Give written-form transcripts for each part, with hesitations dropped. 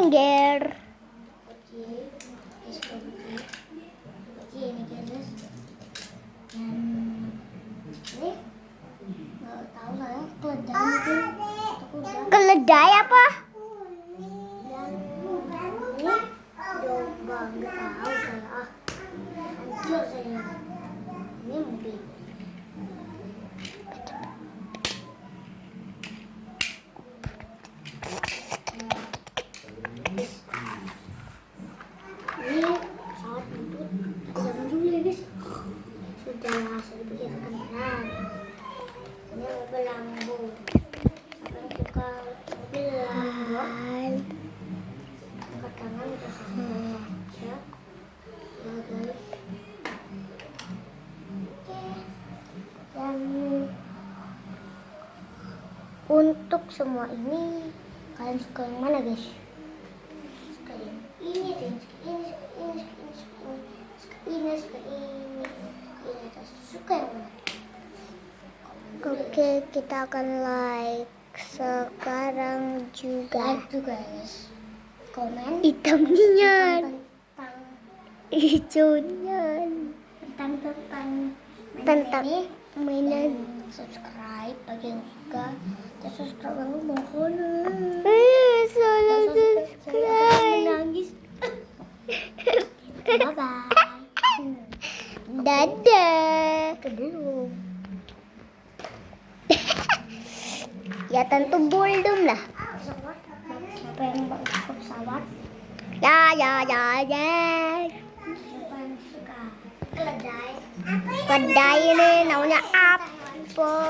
Angger. Ini guys. Dan ini nggak tahu saya keledai mungkin. Keledai apa? Dan ini domba, nggak tahu saya. Hancur saya. Ini mungkin. Ini pesawat butut. Jangan dulu ya guys. Sudah diperlihatkan benar. Ini mobil Lambo. Siapa yang suka mobil Lambo? Angkat tangan kita semuanya aja. Ya guys. Oke. Dan untuk semua ini kalian suka yang mana guys? Suka yang ini, suka yang mana? Oke, kita akan like sekarang juga. Like juga guys. Komen Hitamnya, tentang hijaunya, tentang ini. mainan. Subscribe bagi yang suka. Dan subscribe kamu mohon. Salah subscribe. Menangis. Bye bye. Dadah. Belum. Ya tentu belum lah. Pesawat. Siapa yang suka pesawat? Ya. Siapa yang suka keledai? Kedai ini namanya apa?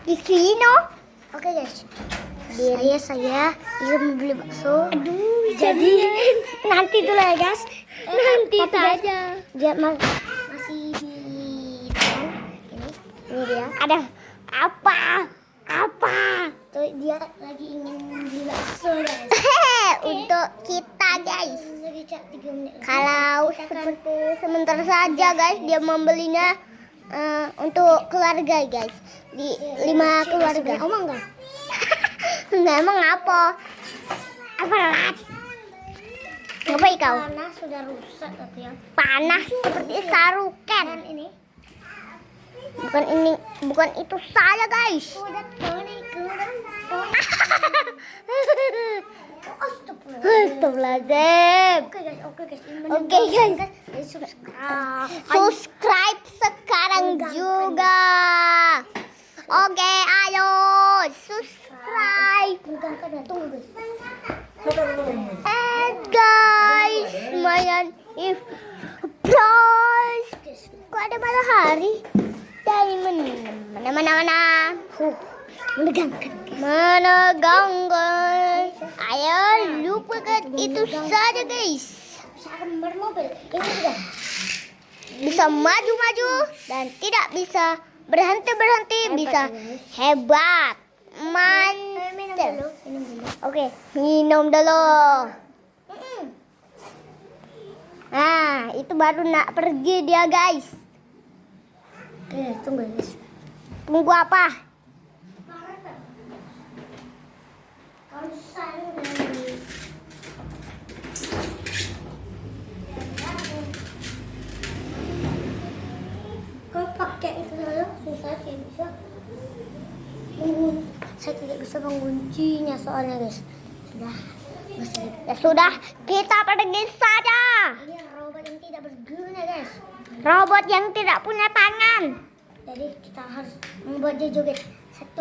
Di sini. Oke guys. Saya ingin membeli bakso. Aduh, Jadi nanti dulu ya guys. nanti Tapi guys, saja. dia masih di ini dia. Ada apa? Tuh dia lagi ingin membeli bakso guys. Untuk kita guys. Lagi cak 3 menit. Kalau seperti sebentar saja guys dia membelinya untuk keluarga guys. Di 5 keluarga. Omong enggak? Enggak, emang apa? Apa rat? Ngapain kau? Karena sudah rusak tapi yang Panas seperti saruken. dan ini Bukan itu saya guys. udah Tony keluar. Astagfirullahaladzim. Oke guys. Oke, guys. Subscribe. Subscribe sekarang juga. Oke, ayo subscribe. Tunggu guys. And guys, lumayan if plus. Kok ada matahari? Dari mana? Menegangkan. Ayo lupakan itu saja guys. Saya akan bermobil. Ini sudah. Bisa maju dan tidak bisa berhenti bisa hebat mantap. Minum dulu. Oke, minum dulu. Nah, itu baru nak pergi dia guys. Oke, tunggu guys. Tunggu apa? Kau pakai itu saja susah sih bisa. Saya tidak bisa menguncinya soalnya guys. Sudah. Ya sudah, kita pergi saja. Ini robot yang tidak berguna guys. Robot yang tidak punya tangan. Jadi kita harus membuat dia joget. 1,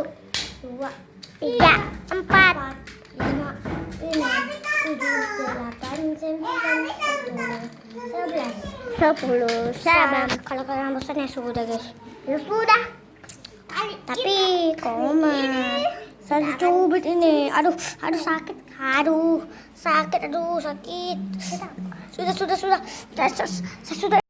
2, 3, 4, 5, 6, 7, 8, 9, 10, 11. 10, 7. Kalau kalian bosan ya sudah guys. Ya sudah. Tapi komen. Saya cubit ini. Aduh sakit. Aduh sakit. Sudah. Saya sudah